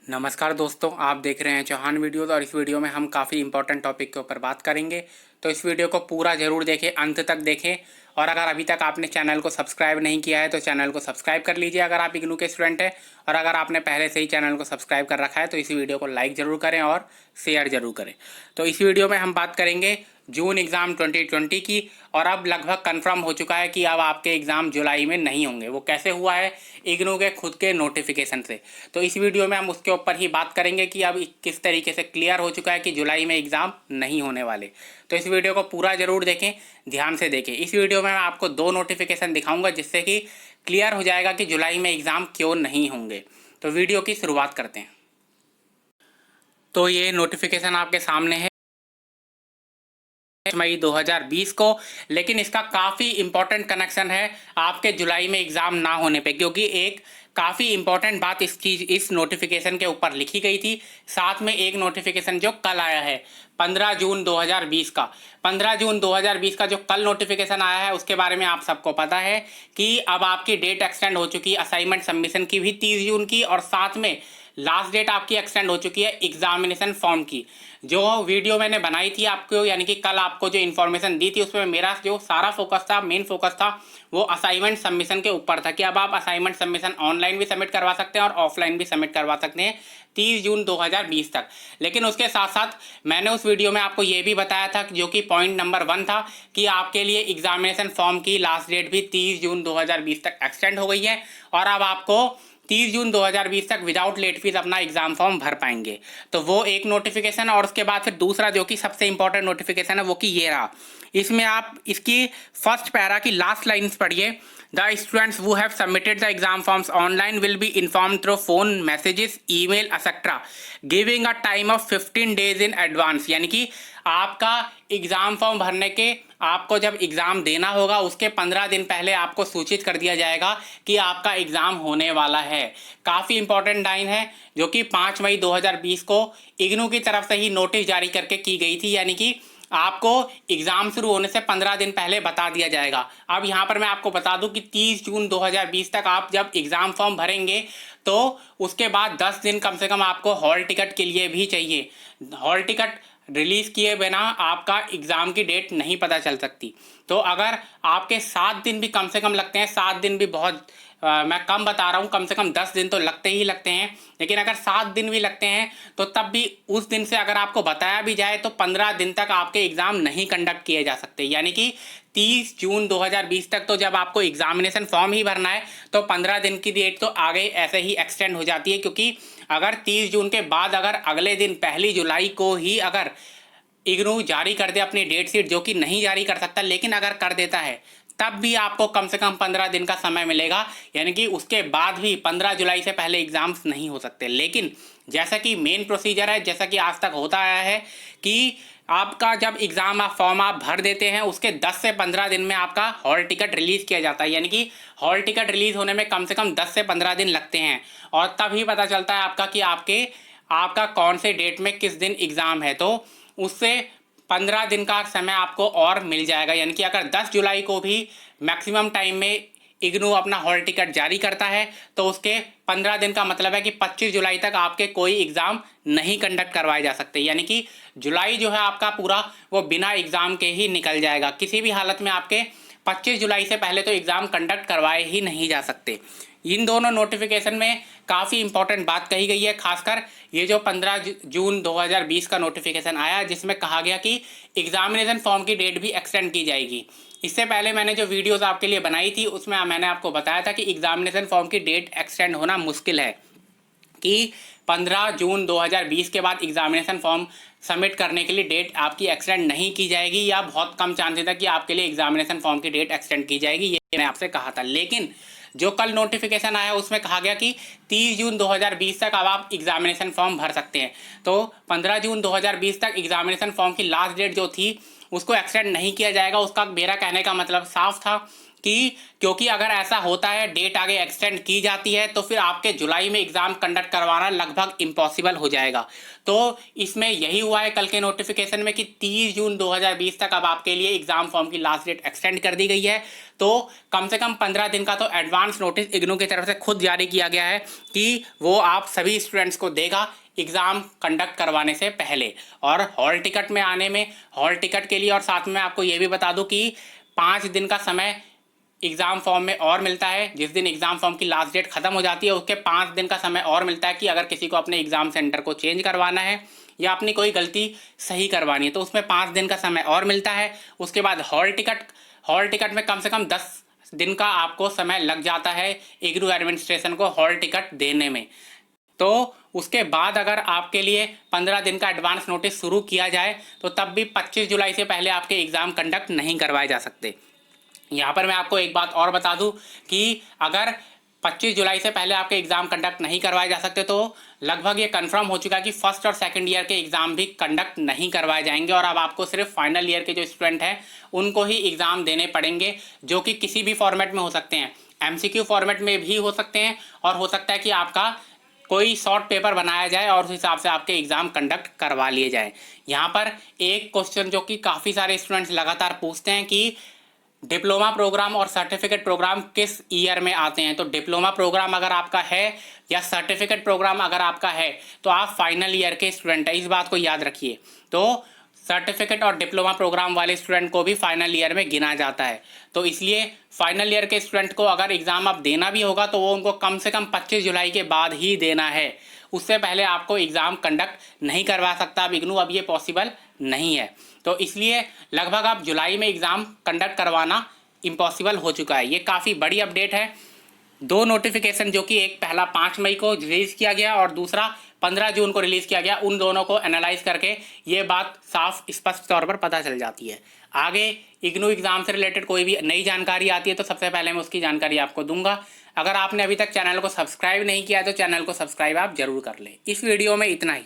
नमस्कार दोस्तों, आप देख रहे हैं चौहान वीडियोज़ और इस वीडियो में हम काफ़ी इंपॉर्टेंट टॉपिक के ऊपर बात करेंगे। तो इस वीडियो को पूरा ज़रूर देखें, अंत तक देखें। और अगर अभी तक आपने चैनल को सब्सक्राइब नहीं किया है तो चैनल को सब्सक्राइब कर लीजिए अगर आप इग्नू के स्टूडेंट हैं। और अगर आपने पहले से ही चैनल को सब्सक्राइब कर रखा है तो इस वीडियो को लाइक ज़रूर करें और शेयर ज़रूर करें। तो इस वीडियो में हम बात करेंगे जून एग्ज़ाम 2020 की। और अब लगभग कंफर्म हो चुका है कि अब आपके एग्ज़ाम जुलाई में नहीं होंगे। वो कैसे हुआ है? इग्नू के खुद के नोटिफिकेशन से। तो इस वीडियो में हम उसके ऊपर ही बात करेंगे कि अब किस तरीके से क्लियर हो चुका है कि जुलाई में एग्ज़ाम नहीं होने वाले। तो इस वीडियो को पूरा ज़रूर देखें, ध्यान से देखें। इस वीडियो में मैं आपको 2 नोटिफिकेशन दिखाऊंगा जिससे कि क्लियर हो जाएगा कि जुलाई में एग्ज़ाम क्यों नहीं होंगे। तो वीडियो की शुरुआत करते हैं। तो ये नोटिफिकेशन आपके सामने है मई 2020 को। लेकिन इसका काफ़ी इंपॉर्टेंट कनेक्शन है आपके जुलाई में एग्ज़ाम ना होने पे, क्योंकि एक काफ़ी इंपॉर्टेंट बात इस नोटिफिकेशन के ऊपर लिखी गई थी। साथ में एक नोटिफिकेशन जो कल आया है 15 जून 2020 का। 15 जून 2020 का जो कल नोटिफिकेशन आया है उसके बारे में आप सबको पता है कि अब आपकी डेट एक्सटेंड हो चुकी है असाइनमेंट सबमिशन की भी 30 जून की, और साथ में लास्ट डेट आपकी एक्सटेंड हो चुकी है एग्जामिनेशन फॉर्म की। जो वीडियो मैंने बनाई थी आपको, यानी कि कल आपको जो इन्फॉर्मेशन दी थी उसमें मेरा जो सारा फोकस था, मेन फोकस था वो असाइनमेंट सबमिशन के ऊपर था कि अब आप असाइनमेंट सबमिशन ऑनलाइन भी सबमिट करवा सकते हैं और ऑफलाइन भी सबमिट करवा सकते हैं 30 जून 2020 तक। लेकिन उसके साथ साथ मैंने उस वीडियो में आपको ये भी बताया था, जो कि पॉइंट नंबर 1 था, कि आपके लिए एग्जामिनेशन फॉर्म की लास्ट डेट भी 30 जून 2020 तक एक्सटेंड हो गई है और अब आपको 30 जून 2020 तक विदाउट लेट फीस अपना एग्जाम फॉर्म भर पाएंगे। तो वो एक नोटिफिकेशन। और उसके बाद फिर दूसरा जो कि सबसे इंपॉर्टेंट नोटिफिकेशन है वो कि ये रहा। इसमें आप इसकी फर्स्ट पैरा की लास्ट लाइन्स पढ़िए। The students who have submitted the exam forms online will be informed through phone messages, email etc. giving a time of 15 days in advance। यानी कि आपका एग्ज़ाम फॉर्म भरने के आपको जब एग्ज़ाम देना होगा उसके 15 दिन पहले आपको सूचित कर दिया जाएगा कि आपका एग्ज़ाम होने वाला है। काफ़ी इंपॉर्टेंट लाइन है जो कि 5 मई 2020 को इग्नू की तरफ से ही नोटिस जारी करके की गई थी, यानी कि आपको एग्ज़ाम शुरू होने से 15 दिन पहले बता दिया जाएगा। अब यहाँ पर मैं आपको बता दूं कि 30 जून 2020 तक आप जब एग्ज़ाम फॉर्म भरेंगे तो उसके बाद 10 दिन कम से कम आपको हॉल टिकट के लिए भी चाहिए। हॉल टिकट रिलीज़ किए बिना आपका एग्ज़ाम की डेट नहीं पता चल सकती। तो अगर आपके 7 दिन भी कम से कम लगते हैं, 7 दिन भी बहुत मैं कम बता रहा हूँ, कम से कम 10 दिन तो लगते ही लगते हैं। लेकिन अगर 7 दिन भी लगते हैं तो तब भी उस दिन से अगर आपको बताया भी जाए तो 15 दिन तक आपके एग्ज़ाम नहीं कंडक्ट किए जा सकते। यानी कि 30 जून 2020 तक तो जब आपको एग्जामिनेशन फॉर्म ही भरना है तो 15 दिन की डेट तो आगे ऐसे ही एक्सटेंड हो जाती है, क्योंकि अगर 30 जून के बाद अगर अगले दिन 1 जुलाई को ही अगर इग्नू जारी कर दे अपनी डेट शीट, जो कि नहीं जारी कर सकता लेकिन अगर कर देता है, तब भी आपको कम से कम 15 दिन का समय मिलेगा। यानी कि उसके बाद भी 15 जुलाई से पहले एग्ज़ाम्स नहीं हो सकते। लेकिन जैसा कि मेन प्रोसीजर है, जैसा कि आज तक होता आया है कि आपका जब एग्ज़ाम आप फॉर्म आप भर देते हैं उसके 10 से 15 दिन में आपका हॉल टिकट रिलीज़ किया जाता है। यानी कि हॉल टिकट रिलीज़ होने में कम से कम 10 से 15 दिन लगते हैं और तभी पता चलता है आपका कि आपका कौन से डेट में किस दिन एग्ज़ाम है। तो उससे 15 दिन का समय आपको और मिल जाएगा। यानी कि अगर 10 जुलाई को भी मैक्सिमम टाइम में इग्नू अपना हॉल टिकट जारी करता है तो उसके 15 दिन का मतलब है कि 25 जुलाई तक आपके कोई एग्ज़ाम नहीं कंडक्ट करवाए जा सकते। यानी कि जुलाई जो है आपका पूरा वो बिना एग्ज़ाम के ही निकल जाएगा। किसी भी हालत में आपके 25 जुलाई से पहले तो एग्ज़ाम कंडक्ट करवाए ही नहीं जा सकते। इन दोनों नोटिफिकेशन में काफ़ी इंपॉर्टेंट बात कही गई है, खासकर ये जो 15 जून 2020 का नोटिफिकेशन आया जिसमें कहा गया कि एग्जामिनेशन फॉर्म की डेट भी एक्सटेंड की जाएगी। इससे पहले मैंने जो वीडियोस आपके लिए बनाई थी उसमें मैंने आपको बताया था कि एग्जामिनेशन फॉर्म की डेट एक्सटेंड होना मुश्किल है, कि 15 जून 2020 के बाद एग्जामिनेशन फॉर्म सबमिट करने के लिए डेट आपकी एक्सटेंड नहीं की जाएगी, या बहुत कम चांसेस है कि आपके लिए एग्जामिनेशन फॉर्म की डेट एक्सटेंड की जाएगी। ये मैंने आपसे कहा था। लेकिन जो कल नोटिफिकेशन आया उसमें कहा गया कि 30 जून 2020 तक अब आप एग्जामिनेशन फॉर्म भर सकते हैं। तो 15 जून 2020 तक एग्जामिनेशन फॉर्म की लास्ट डेट जो थी उसको एक्सटेंड नहीं किया जाएगा। उसका मेरा कहने का मतलब साफ था कि क्योंकि अगर ऐसा होता है, डेट आगे एक्सटेंड की जाती है, तो फिर आपके जुलाई में एग्ज़ाम कंडक्ट करवाना लगभग इम्पॉसिबल हो जाएगा। तो इसमें यही हुआ है कल के नोटिफिकेशन में कि 30 जून 2020 तक अब आपके लिए एग्ज़ाम फॉर्म की लास्ट डेट एक्सटेंड कर दी गई है। तो कम से कम 15 दिन का तो एडवांस नोटिस इग्नू की तरफ से खुद जारी किया गया है कि वो आप सभी स्टूडेंट्स को देगा एग्ज़ाम कंडक्ट करवाने से पहले। और हॉल टिकट में आने में, हॉल टिकट के लिए, और साथ में आपको ये भी बता दूं कि 5 दिन का समय एग्ज़ाम फॉर्म में और मिलता है। जिस दिन एग्ज़ाम फॉर्म की लास्ट डेट ख़त्म हो जाती है उसके 5 दिन का समय और मिलता है कि अगर किसी को अपने एग्ज़ाम सेंटर को चेंज करवाना है या अपनी कोई गलती सही करवानी है तो उसमें 5 दिन का समय और मिलता है। उसके बाद हॉल टिकट में कम से कम 10 दिन का आपको समय लग जाता है इग्नू एडमिनिस्ट्रेशन को हॉल टिकट देने में। तो उसके बाद अगर आपके लिए 15 दिन का एडवांस नोटिस शुरू किया जाए तो तब भी 25 जुलाई से पहले आपके एग्ज़ाम कंडक्ट नहीं करवाए जा सकते। यहाँ पर मैं आपको एक बात और बता दूं कि अगर 25 जुलाई से पहले आपके एग्ज़ाम कंडक्ट नहीं करवाए जा सकते तो लगभग ये कंफर्म हो चुका है कि फर्स्ट और सेकंड ईयर के एग्ज़ाम भी कंडक्ट नहीं करवाए जाएंगे और अब आपको सिर्फ फाइनल ईयर के जो स्टूडेंट हैं उनको ही एग्ज़ाम देने पड़ेंगे, जो कि किसी भी फॉर्मेट में हो सकते हैं। MCQ फॉर्मेट में भी हो सकते हैं और हो सकता है कि आपका कोई शॉर्ट पेपर बनाया जाए और उस हिसाब से आपके एग्ज़ाम कंडक्ट करवा लिए जाए। यहाँ पर एक क्वेश्चन जो कि काफ़ी सारे स्टूडेंट्स लगातार पूछते हैं कि डिप्लोमा प्रोग्राम और सर्टिफिकेट प्रोग्राम किस ईयर में आते हैं। तो डिप्लोमा प्रोग्राम अगर आपका है या सर्टिफिकेट प्रोग्राम अगर आपका है तो आप फाइनल ईयर के स्टूडेंट हैं, इस बात को याद रखिए। तो सर्टिफिकेट और डिप्लोमा प्रोग्राम वाले स्टूडेंट को भी फाइनल ईयर में गिना जाता है। तो इसलिए फाइनल ईयर के स्टूडेंट को अगर एग्ज़ाम अब देना भी होगा तो वो उनको कम से कम 25 जुलाई के बाद ही देना है। उससे पहले आपको एग्ज़ाम कंडक्ट नहीं करवा सकता अब इग्नू, अब ये पॉसिबल नहीं है। तो इसलिए लगभग अब जुलाई में एग्ज़ाम कंडक्ट करवाना इम्पॉसिबल हो चुका है। ये काफ़ी बड़ी अपडेट है। 2 नोटिफिकेशन जो कि एक पहला 5 मई को रिलीज़ किया गया और दूसरा 15 जून को रिलीज़ किया गया, उन दोनों को एनालाइज करके ये बात साफ स्पष्ट तौर पर पता चल जाती है। आगे इग्नू एग्ज़ाम से रिलेटेड कोई भी नई जानकारी आती है तो सबसे पहले मैं उसकी जानकारी आपको दूंगा। अगर आपने अभी तक चैनल को सब्सक्राइब नहीं किया तो चैनल को सब्सक्राइब आप ज़रूर कर लें। इस वीडियो में इतना ही।